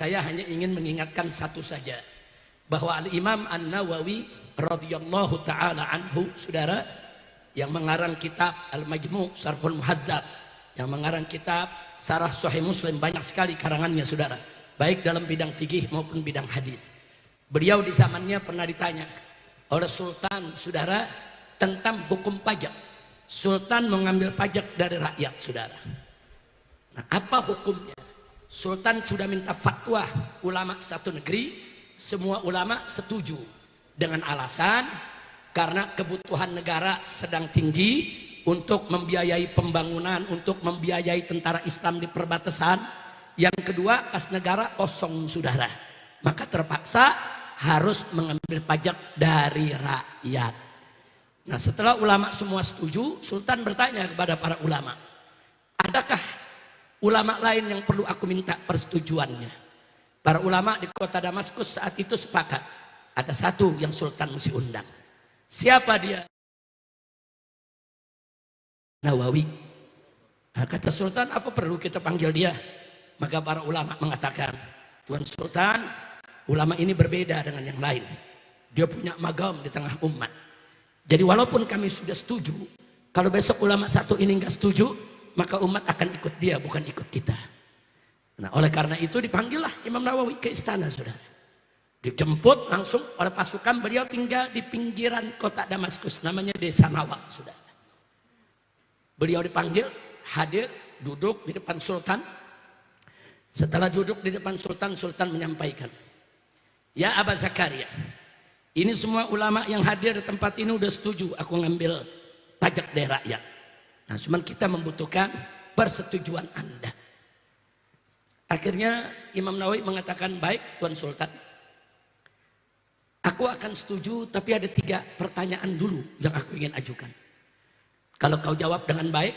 Saya hanya ingin mengingatkan satu saja, bahwa Al-Imam An-Nawawi radhiyallahu taala anhu, saudara, yang mengarang kitab Al-Majmu' Syarhul Muhadzab, yang mengarang kitab Syarah Sahih Muslim, banyak sekali karangannya, saudara, baik dalam bidang fikih maupun bidang hadis. Beliau di zamannya pernah ditanya oleh sultan, saudara, tentang hukum pajak. Sultan mengambil pajak dari rakyat, saudara. Nah, apa hukumnya? Sultan sudah minta fatwa ulama satu negeri, semua ulama setuju dengan alasan karena kebutuhan negara sedang tinggi untuk membiayai pembangunan, untuk membiayai tentara Islam di perbatasan. Yang kedua, kas negara kosong, saudara. Maka terpaksa harus mengambil pajak dari rakyat. Nah, setelah ulama semua setuju, Sultan bertanya kepada para ulama, adakah ulama lain yang perlu aku minta persetujuannya? Para ulama di kota Damaskus saat itu sepakat, ada satu yang Sultan mesti undang. Siapa dia? Nawawi. Nah, kata Sultan, apa perlu kita panggil dia? Maka para ulama mengatakan, Tuan Sultan, ulama ini berbeda dengan yang lain. Dia punya magam di tengah umat. Jadi walaupun kami sudah setuju, kalau besok ulama satu ini nggak setuju, maka umat akan ikut dia, bukan ikut kita. Nah, oleh karena itu dipanggillah Imam Nawawi ke istana, saudara. Dijemput langsung oleh pasukan. Beliau tinggal di pinggiran kota Damaskus, namanya Desa Nawa, saudara. Beliau dipanggil, hadir, duduk di depan Sultan. Setelah duduk di depan Sultan, Sultan menyampaikan, ya Aba Zakaria, ini semua ulama yang hadir di tempat ini udah setuju aku ngambil pajak dari rakyat. Nah, cuman kita membutuhkan persetujuan Anda. Akhirnya Imam Nawawi mengatakan, baik Tuan Sultan, aku akan setuju, tapi ada 3 pertanyaan dulu yang aku ingin ajukan. Kalau kau jawab dengan baik,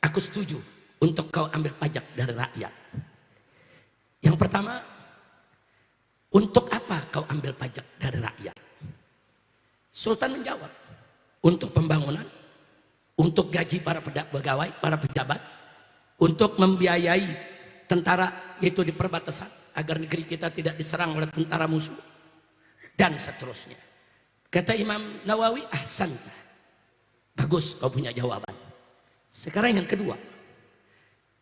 aku setuju untuk kau ambil pajak dari rakyat. Yang pertama, untuk apa kau ambil pajak dari rakyat? Sultan menjawab, untuk pembangunan, untuk gaji para pegawai, para pejabat, untuk membiayai tentara itu di perbatasan agar negeri kita tidak diserang oleh tentara musuh, dan seterusnya. Kata Imam Nawawi, ahsanta, bagus kau punya jawaban. Sekarang yang kedua.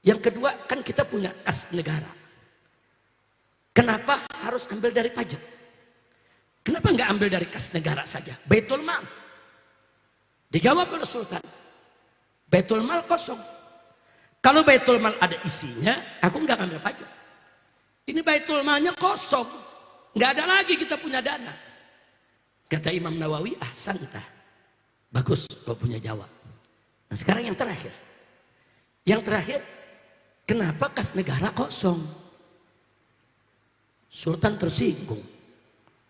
Yang kedua, kan kita punya kas negara. Kenapa harus ambil dari pajak? Kenapa nggak ambil dari kas negara saja? Baitul Mal. Dijawab oleh Sultan, Baitul Mal kosong. Kalau Baitul Mal ada isinya, aku nggak ambil pajak. Ini Baitul Malnya kosong, nggak ada lagi kita punya dana. Kata Imam Nawawi, ahsanta, bagus kau punya jawab. Nah, sekarang yang terakhir. Yang terakhir, kenapa kas negara kosong? Sultan tersinggung.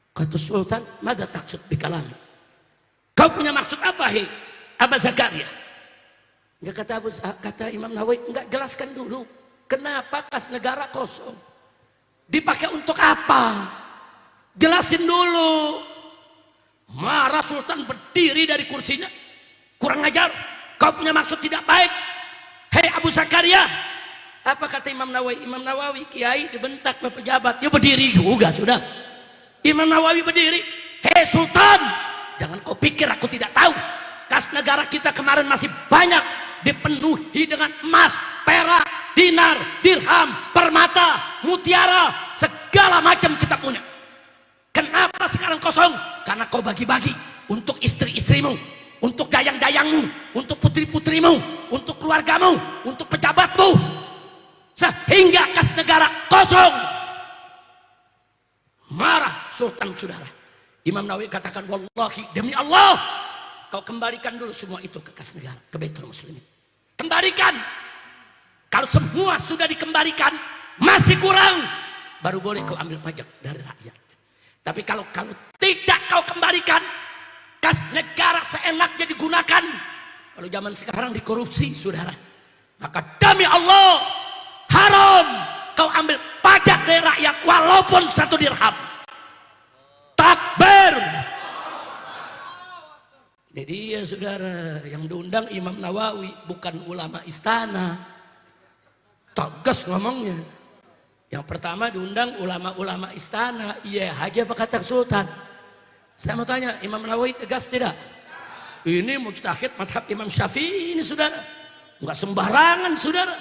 Kata Sultan, mada taksud bikalami? Kau punya maksud apa, hei Aba Zakaria? Enggak, kata Imam Nawawi, enggak, jelaskan dulu. Kenapa kas negara kosong? Dipakai untuk apa? Jelasin dulu. Marah Sultan, berdiri dari kursinya. Kurang ajar, kau punya maksud tidak baik, hei Abu Zakaria. Apa kata Imam Nawawi? Imam Nawawi kiai dibentak oleh pejabat, dia berdiri juga sudah. Imam Nawawi berdiri, hei Sultan, jangan kau pikir aku tidak tahu. Kas negara kita kemarin masih banyak dipenuhi dengan emas, perak, dinar, dirham, permata, mutiara, segala macam kita punya. Kenapa sekarang kosong? Karena kau bagi-bagi untuk istri-istrimu, untuk dayang-dayangmu, untuk putri-putrimu, untuk keluargamu, untuk pejabatmu, sehingga kas negara kosong. Marah Sultan, saudara. Imam Nawawi katakan, wallahi, demi Allah, kau kembalikan dulu semua itu ke kas negara, ke Baitul Muslimin. Kembalikan. Kalau semua sudah dikembalikan, masih kurang, baru boleh kau ambil pajak dari rakyat. Tapi kalau tidak kau kembalikan, kas negara seenaknya digunakan. Kalau zaman sekarang dikorupsi, saudara, maka demi Allah, haram kau ambil pajak dari rakyat walaupun 1 dirham. Takbir. Ini dia, saudara, yang diundang Imam Nawawi, bukan ulama istana. Tegas ngomongnya. Yang pertama diundang ulama-ulama istana. Iya haji apa kata sultan? Saya mau tanya, Imam Nawawi tegas tidak? Ini mujtahid madhab Imam Syafi'i ini saudara. Enggak sembarangan saudara.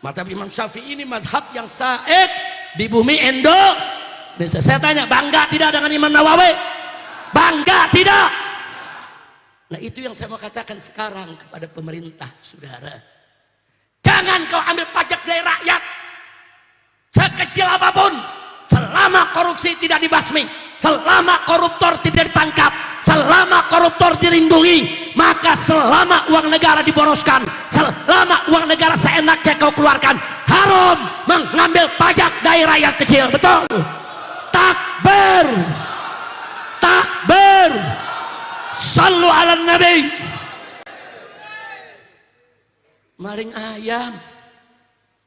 Madhab Imam Syafi'i ini madhab yang said di bumi Indonesia. Saya tanya, bangga tidak dengan Imam Nawawi? Bangga tidak? Nah itu yang saya mau katakan sekarang kepada pemerintah saudara. Jangan kau ambil pajak dari rakyat sekecil apapun, selama korupsi tidak dibasmi, selama koruptor tidak ditangkap, selama koruptor dilindungi, maka selama uang negara diboroskan, selama uang negara seenaknya kau keluarkan, haram mengambil pajak dari rakyat kecil. Betul? Takbir, takbir, sallu ala nabi. Maling ayam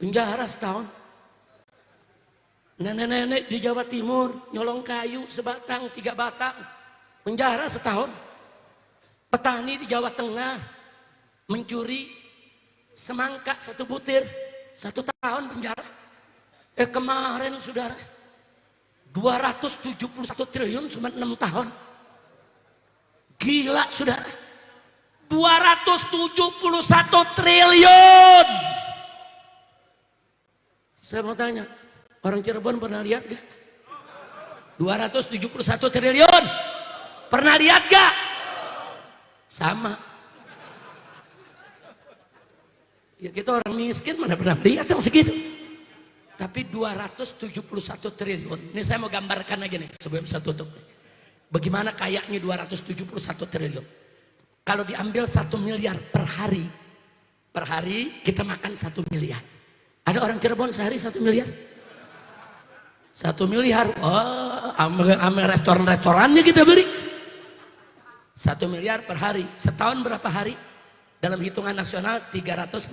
penjara setahun. Nenek-nenek di Jawa Timur nyolong kayu sebatang 3 batang penjara setahun. Petani di Jawa Tengah mencuri semangka 1 butir 1 tahun penjara. Kemarin saudara 271 triliun cuma 6 tahun. Gila saudara, 271 triliun. Saya mau tanya, orang Cirebon pernah lihat gak? 271 triliun. Pernah lihat gak? Sama. Ya kita orang miskin mana pernah lihat yang segitu. Tapi 271 triliun. Ini saya mau gambarkan aja nih sebelum saya tutup. Bagaimana kayaknya 271 triliun. Kalau diambil 1 miliar per hari kita makan 1 miliar. Ada orang Cirebon sehari 1 miliar? 1 miliar, ambil restoran-restorannya kita beli. 1 miliar per hari, setahun berapa hari? Dalam hitungan nasional 365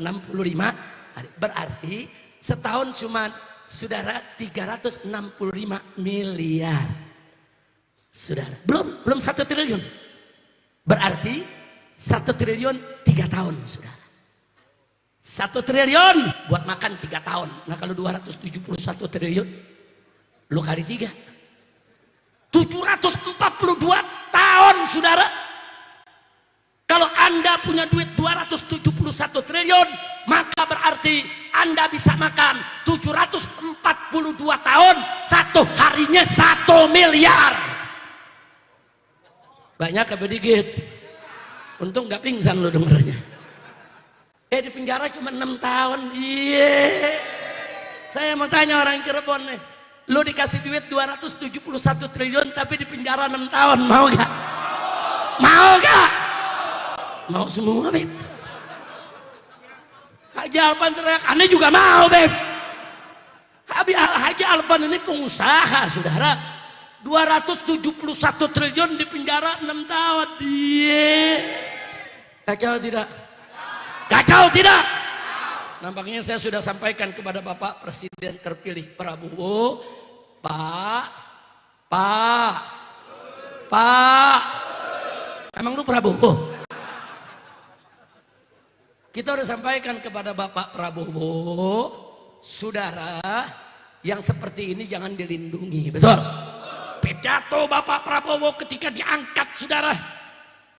hari. Berarti setahun cuma saudara 365 miliar. Saudara, belum 1 triliun. Berarti 1 triliun 3 tahun saudara. 1 triliun buat makan 3 tahun. Nah kalau 271 triliun lu kali 3 742 tahun saudara. Kalau anda punya duit 271 triliun, maka berarti anda bisa makan 742 tahun, 1 harinya 1 miliar. Banyak apa dikit? Untung gak pingsan lu dengernya. Di penjara cuma 6 tahun. Iya. Saya mau tanya orang Cirebon nih, lu dikasih duit 271 triliun tapi di penjara 6 tahun, mau gak? Mau gak? Mau semua Beb. Haji Alfan teriak, aneh juga mau Beb. Haji Alfan ini pengusaha saudara. 271 triliun di penjara 6 tahun. Iya. Kacau tidak? Kacau tidak? Nampaknya saya sudah sampaikan kepada Bapak Presiden terpilih Prabowo. Pak. Emang lu Prabowo? Kita udah sampaikan kepada Bapak Prabowo, saudara, yang seperti ini jangan dilindungi, betul? Pidato Bapak Prabowo ketika diangkat saudara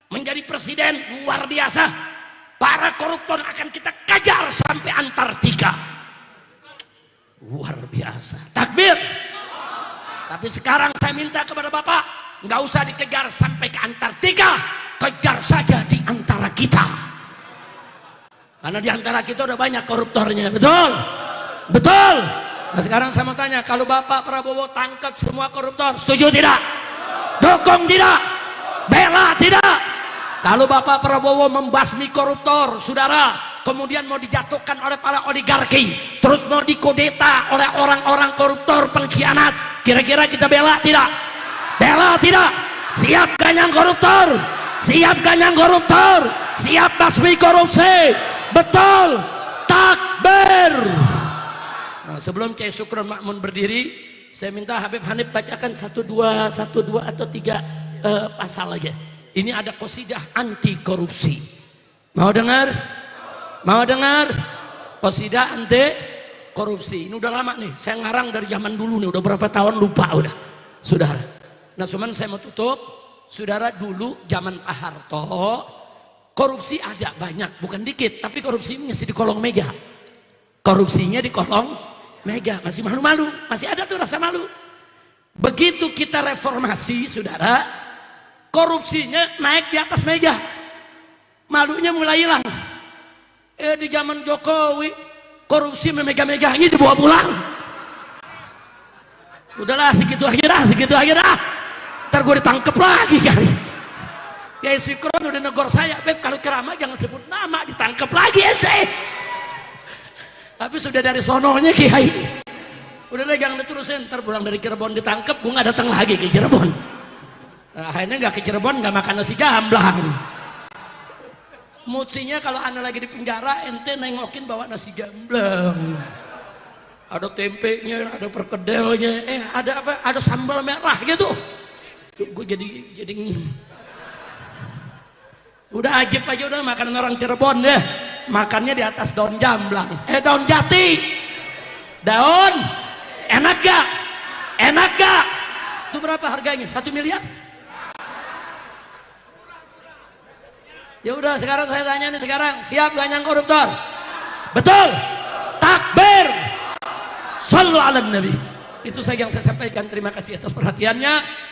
menjadi presiden luar biasa. Para koruptor akan kita kejar sampai Antartika. Luar biasa. Takbir. Tapi sekarang saya minta kepada Bapak, nggak usah dikejar sampai ke Antartika, kejar saja di antara kita. Karena di antara kita udah banyak koruptornya, betul? Betul. Nah sekarang saya mau tanya, kalau Bapak Prabowo tangkap semua koruptor, setuju tidak? Dukung tidak? Bela tidak? Kalau Bapak Prabowo membasmi koruptor, saudara, kemudian mau dijatuhkan oleh para oligarki, terus mau dikodeta oleh orang-orang koruptor pengkhianat, kira-kira kita bela tidak? Bela tidak? Siapkan yang koruptor, siapkan yang koruptor, siap basmi korupsi. Betul, takbir. Nah, sebelum Kiai Sukron Makmun berdiri, saya minta Habib Hanif bacakan 1, 2 atau 3 pasal aja. Ini ada qasidah anti korupsi. Mau dengar? Mau dengar? Qasidah anti korupsi. Ini udah lama nih, saya ngarang dari zaman dulu nih, udah berapa tahun lupa udah, saudara. Nah cuman saya mau tutup, saudara, dulu zaman Pak Harto, korupsi ada banyak, bukan dikit, tapi korupsinya masih di kolong meja. Korupsinya di kolong meja, masih malu-malu, masih ada tuh rasa malu. Begitu kita reformasi, saudara, korupsinya naik di atas meja, malunya mulai hilang. Di zaman Jokowi korupsi memega-meganya dibawa pulang. Udahlah segitu aja dah. Ntar gue ditangkep lagi kali. Kiai Sikron udah negor saya, Beb kalau ceramah jangan sebut nama, ditangkep lagi ente. Tapi sudah dari sononya Kiai. Udah deh jangan diterusin, ntar pulang dari Cirebon ditangkep, gue gak datang lagi ke Cirebon. Akhirnya gak ke Cirebon, gak makan nasi gamblang. Mestinya kalau anda lagi di penjara, ente nengokin bawa nasi gamblang. Ada tempenya, ada perkedelnya, ada apa? Ada sambal merah gitu. Gue jadi udah ajib aja udah makanan orang Cirebon deh. Makannya di atas daun jamblang, daun jati. Daun, enak gak? Enak gak? Itu berapa harganya? 1 miliar? Ya udah sekarang saya tanya nih, sekarang siap gak nyang koruptor? Betul? Takbir. Sallu ala nabi. Itu saja yang saya sampaikan. Terima kasih atas perhatiannya.